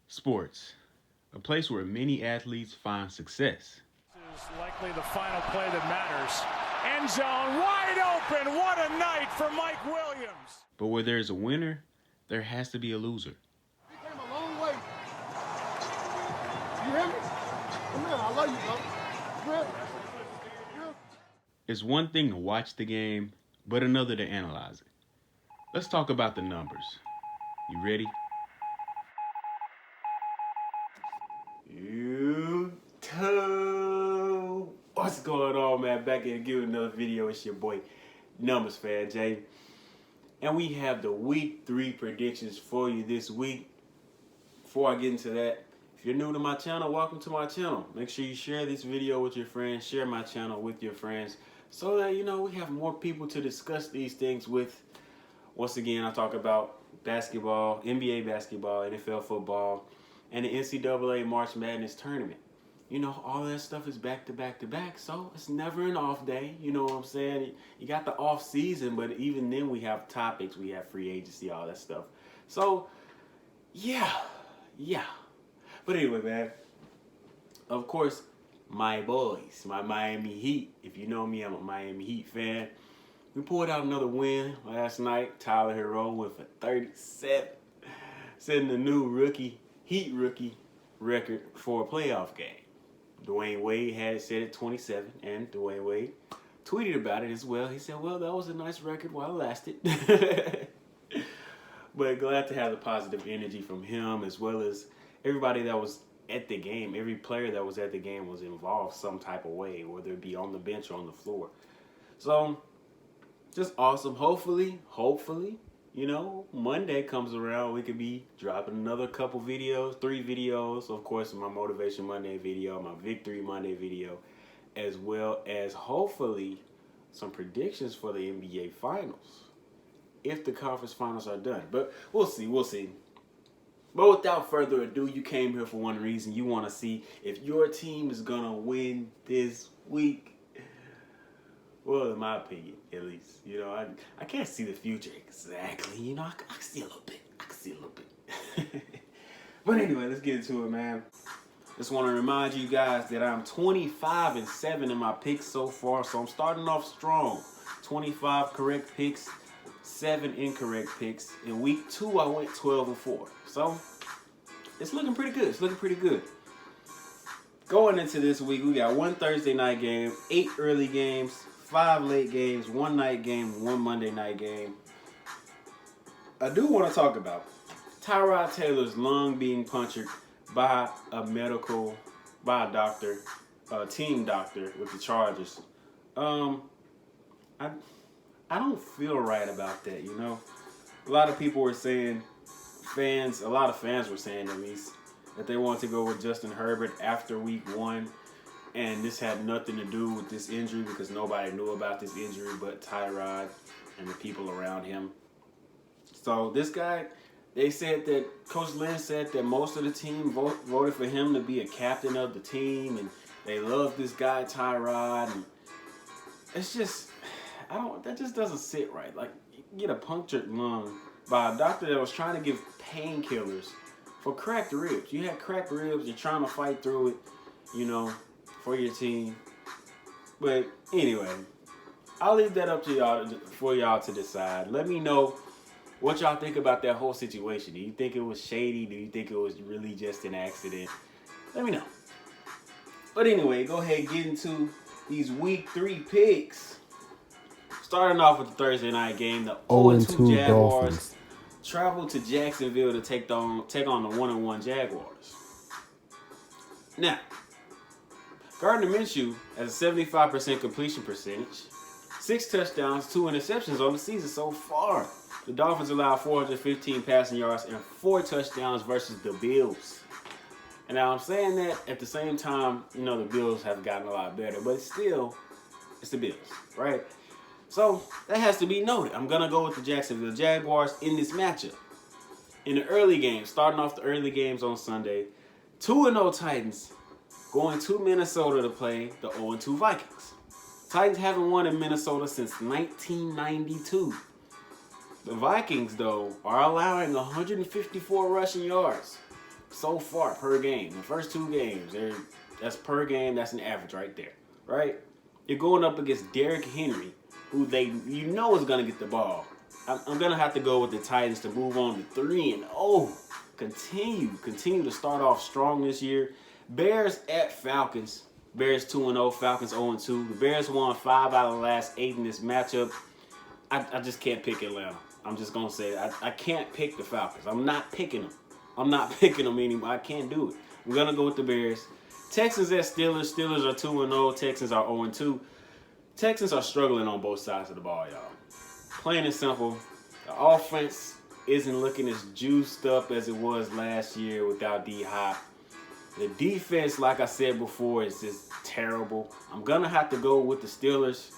Sports, a place where many athletes find success. This is likely the final play that matters. End zone wide open. What a night for Mike Williams. But where there's a winner, there has to be a loser. He came a long way. You hear me? Come here, I love you, bro. Real. It's one thing to watch the game, but another to analyze it. Let's talk about the numbers. You ready? YouTube. What's going on, man? Back here giving another video. It's your boy, Numbers Fan Jay. And we have the week 3 predictions for you this week. Before I get into that, if you're new to my channel, welcome to my channel. Make sure you share this video with your friends, share my channel with your friends, so that, we have more people to discuss these things with. Once again, I talk about basketball, NBA basketball, NFL football, and the NCAA March Madness tournament. All that stuff is back to back to back, so it's never an off day. You know what I'm saying? You got the off season, but even then we have topics, we have free agency, all that stuff. So, yeah. But anyway, man, of course, my boys, my Miami Heat. If you know me, I'm a Miami Heat fan. We pulled out another win last night. Tyler Hero went for 37, setting a new Heat rookie record for a playoff game. Dwayne Wade had set at 27, and Dwayne Wade tweeted about it as well. He said, well, that was a nice record while it lasted. But glad to have the positive energy from him, as well as everybody that was at the game. Every player that was at the game was involved some type of way, whether it be on the bench or on the floor. So, just awesome. Hopefully, Monday comes around, we could be dropping another couple videos, 3 videos. Of course, my Motivation Monday video, my Victory Monday video, as well as hopefully some predictions for the NBA Finals, if the conference finals are done. But we'll see. But without further ado, you came here for one reason. You want to see if your team is going to win this week. Well, in my opinion, at least. I can't see the future exactly. I can see a little bit. But anyway, let's get into it, man. Just want to remind you guys that I'm 25-7 in my picks so far. So I'm starting off strong. 25 correct picks, 7 incorrect picks. In week 2, I went 12-4. So it's looking pretty good. Going into this week, we got 1 Thursday night game, 8 early games, 5 late games, 1 night game, 1 Monday night game. I do want to talk about Tyrod Taylor's lung being punctured by a doctor, a team doctor with the Chargers. I don't feel right about that, A lot of people were saying, a lot of fans were saying at least, that they wanted to go with Justin Herbert after week 1. And this had nothing to do with this injury because nobody knew about this injury but Tyrod and the people around him. So this guy, they said that Coach Lynn said that most of the team voted for him to be a captain of the team, and they love this guy Tyrod. And it's just, that just doesn't sit right. Like, you get a punctured lung by a doctor that was trying to give painkillers for cracked ribs. You had cracked ribs, you're trying to fight through it, for your team. But anyway, I'll leave that up to y'all for y'all to decide. Let me know what y'all think about that whole situation. Do you think it was shady? Do you think it was really just an accident? Let me know. But anyway, go ahead and get into these week 3 picks. Starting off with the Thursday night game, the 0-2 Jaguars Dolphins traveled to Jacksonville to take on the 1-1 Jaguars. Now, Gardner Minshew has a 75% completion percentage, 6 touchdowns, 2 interceptions on the season so far. The Dolphins allowed 415 passing yards and 4 touchdowns versus the Bills. And now I'm saying that at the same time, the Bills have gotten a lot better, but still, it's the Bills, right? So that has to be noted. I'm going to go with the Jacksonville Jaguars in this matchup. In the early games, starting off the early games on Sunday, 2-0 Titans going to Minnesota to play the 0-2 Vikings. Titans haven't won in Minnesota since 1992. The Vikings, though, are allowing 154 rushing yards so far per game. The first 2 games, that's per game. That's an average right there, right? You're going up against Derrick Henry, who is going to get the ball. I'm going to have to go with the Titans to move on to 3-0. Continue to start off strong this year. Bears at Falcons. Bears 2-0, Falcons 0-2. The Bears won 5 out of the last 8 in this matchup. I just can't pick Atlanta. I'm just going to say it. I can't pick the Falcons. I'm not picking them. I'm not picking them anymore. I can't do it. I'm going to go with the Bears. Texans at Steelers. Steelers are 2-0. Texans are 0-2. Texans are struggling on both sides of the ball, y'all. Plain and simple. The offense isn't looking as juiced up as it was last year without D-Hop. The defense, like I said before, is just terrible. I'm going to have to go with the Steelers.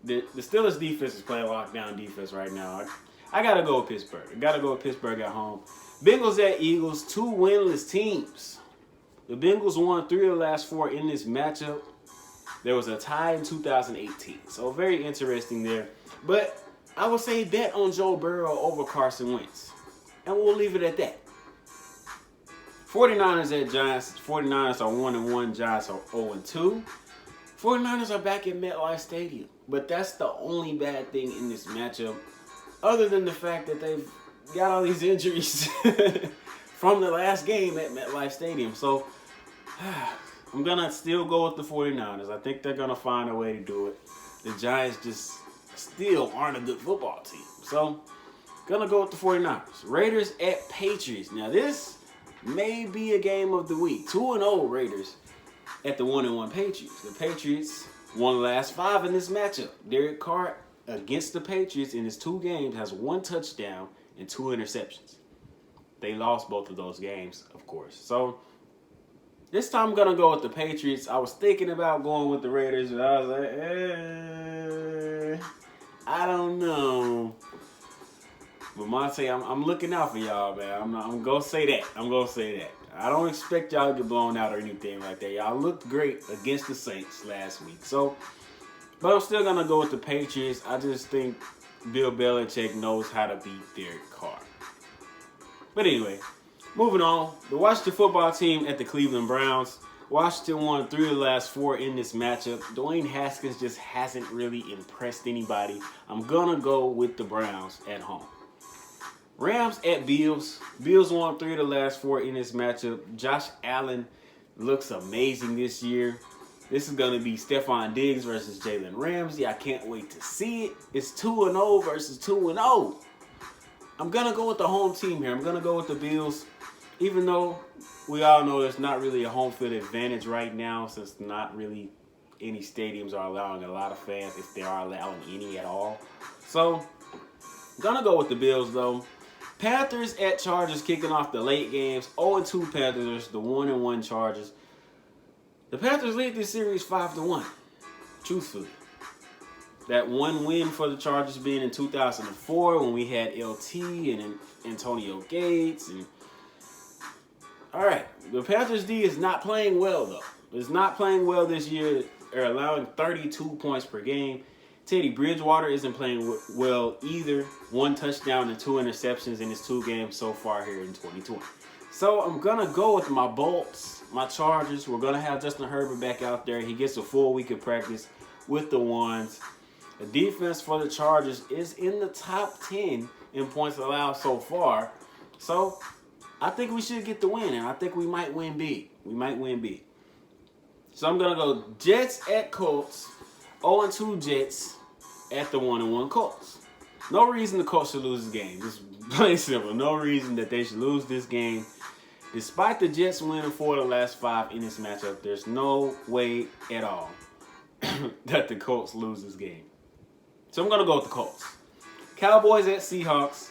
The Steelers defense is playing lockdown defense right now. I got to go with Pittsburgh. I got to go with Pittsburgh at home. Bengals at Eagles, 2 winless teams. The Bengals won 3 of the last 4 in this matchup. There was a tie in 2018. So very interesting there. But I would say bet on Joe Burrow over Carson Wentz. And we'll leave it at that. 49ers at Giants. 49ers are 1-1. Giants are 0-2. 49ers are back at MetLife Stadium. But that's the only bad thing in this matchup. Other than the fact that they've got all these injuries from the last game at MetLife Stadium. So I'm going to still go with the 49ers. I think they're going to find a way to do it. The Giants just still aren't a good football team. So going to go with the 49ers. Raiders at Patriots. Now this may be a game of the week. 2-0 Raiders at the 1-1 Patriots. The Patriots won the last 5 in this matchup. Derek Carr against the Patriots in his 2 games has 1 touchdown and 2 interceptions. They lost both of those games, of course. So this time I'm going to go with the Patriots. I was thinking about going with the Raiders, and I was like, I don't know. But Monte, I'm looking out for y'all, man. I'm going to say that. I'm going to say that. I don't expect y'all to get blown out or anything like that. Y'all looked great against the Saints last week. So, but I'm still going to go with the Patriots. I just think Bill Belichick knows how to beat Derek Carr. But anyway, moving on. The Washington football team at the Cleveland Browns. Washington won 3 of the last 4 in this matchup. Dwayne Haskins just hasn't really impressed anybody. I'm going to go with the Browns at home. Rams at Bills. Bills won 3 of the last 4 in this matchup. Josh Allen looks amazing this year. This is going to be Stephon Diggs versus Jalen Ramsey. I can't wait to see it. It's 2-0 versus 2-0. I'm going to go with the home team here. I'm going to go with the Bills. Even though we all know there's not really a home field advantage right now, since not really any stadiums are allowing a lot of fans, if they are allowing any at all. So, I'm going to go with the Bills, though. Panthers at Chargers kicking off the late games. 0-2 Panthers, the 1-1 Chargers. The Panthers lead this series 5-1, truthfully. That one win for the Chargers being in 2004 when we had LT and Antonio Gates. All right, the Panthers D is not playing well, though. It's not playing well this year. They're allowing 32 points per game. Teddy Bridgewater isn't playing well either. 1 touchdown and 2 interceptions in his 2 games so far here in 2020. So I'm going to go with my Bolts, my Chargers. We're going to have Justin Herbert back out there. He gets a full week of practice with the ones. The defense for the Chargers is in the top 10 in points allowed so far. So I think we should get the win, and I think we might win big. We might win big. So I'm going to go Jets at Colts. 0-2 Jets at the 1-1 Colts. No reason the Colts should lose this game. Just plain simple. No reason that they should lose this game. Despite the Jets winning 4 of the last 5 in this matchup, there's no way at all that the Colts lose this game. So I'm going to go with the Colts. Cowboys at Seahawks.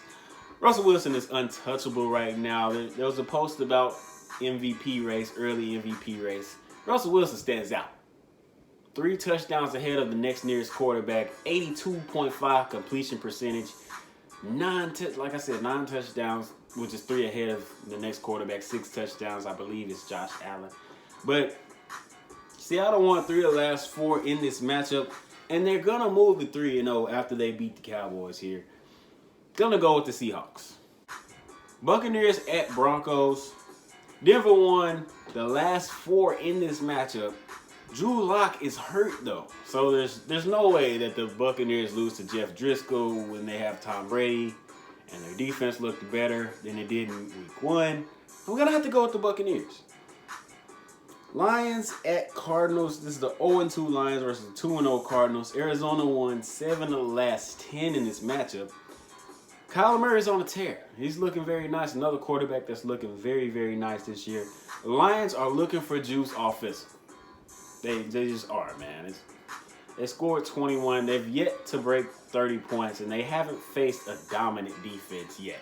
Russell Wilson is untouchable right now. There was a post about MVP race, early MVP race. Russell Wilson stands out. 3 touchdowns ahead of the next nearest quarterback. 82.5 completion percentage. 9 touchdowns, which is 3 ahead of the next quarterback. 6 touchdowns, I believe, is Josh Allen. But Seattle won 3 of the last 4 in this matchup, and they're going to move to 3-0 after they beat the Cowboys here. Going to go with the Seahawks. Buccaneers at Broncos. Denver won the last 4 in this matchup. Drew Lock is hurt though, so there's no way that the Buccaneers lose to Jeff Driscoll when they have Tom Brady and their defense looked better than it did in week 1. I'm gonna have to go with the Buccaneers. Lions at Cardinals. This is the 0-2 Lions versus the 2-0 Cardinals. Arizona won 7 of the last 10 in this matchup. Kyler Murray's on a tear. He's looking very nice. Another quarterback that's looking very, very nice this year. The Lions are looking for juice offensively. They just are, man. They scored 21. They've yet to break 30 points, and they haven't faced a dominant defense yet.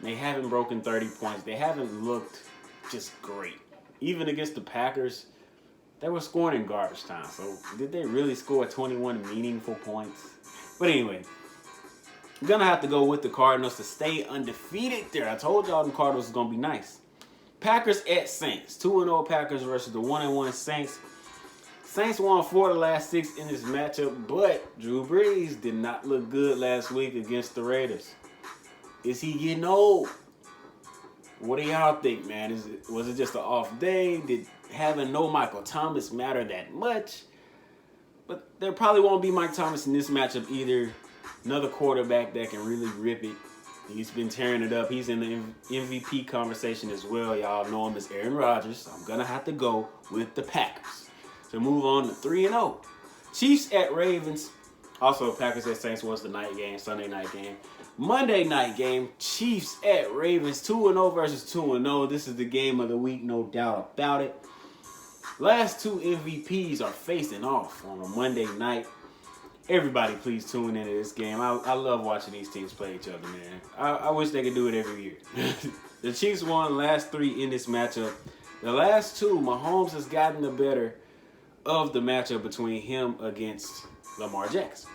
They haven't broken 30 points. They haven't looked just great. Even against the Packers, they were scoring in garbage time. So did they really score 21 meaningful points? But anyway, I'm going to have to go with the Cardinals to stay undefeated there. I told y'all the Cardinals was going to be nice. Packers at Saints. 2-0 Packers versus the 1-1 Saints. Saints won 4 of the last 6 in this matchup, but Drew Brees did not look good last week against the Raiders. Is he getting old? What do y'all think, man? Was it just an off day? Did having no Michael Thomas matter that much? But there probably won't be Mike Thomas in this matchup either. Another quarterback that can really rip it. He's been tearing it up. He's in the MVP conversation as well. Y'all know him as Aaron Rodgers. So I'm going to have to go with the Packers to move on to 3-0. Chiefs at Ravens. Also, Packers at Saints was the night game, Sunday night game. Monday night game, Chiefs at Ravens. 2-0 versus 2-0. This is the game of the week, no doubt about it. Last 2 MVPs are facing off on a Monday night. Everybody please tune into this game. I love watching these teams play each other, man. I wish they could do it every year. The Chiefs won the last 3 in this matchup. The last 2, Mahomes has gotten the better of the matchup between him against Lamar Jackson.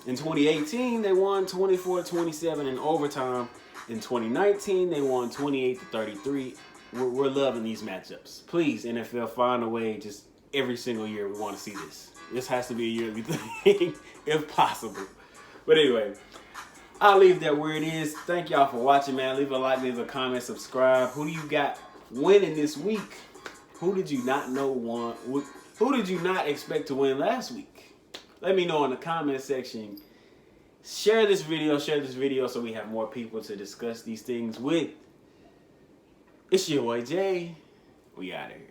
In 2018, they won 24-27 in overtime. In 2019, they won 28-33. We're loving these matchups. Please, NFL, find a way. Just every single year, we want to see this. This has to be a yearly thing, if possible. But anyway, I'll leave that where it is. Thank y'all for watching, man. Leave a like, leave a comment, subscribe. Who do you got winning this week? Who did you not know won? Who did you not expect to win last week? Let me know in the comment section. Share this video so we have more people to discuss these things with. It's your boy Jay. We out of here.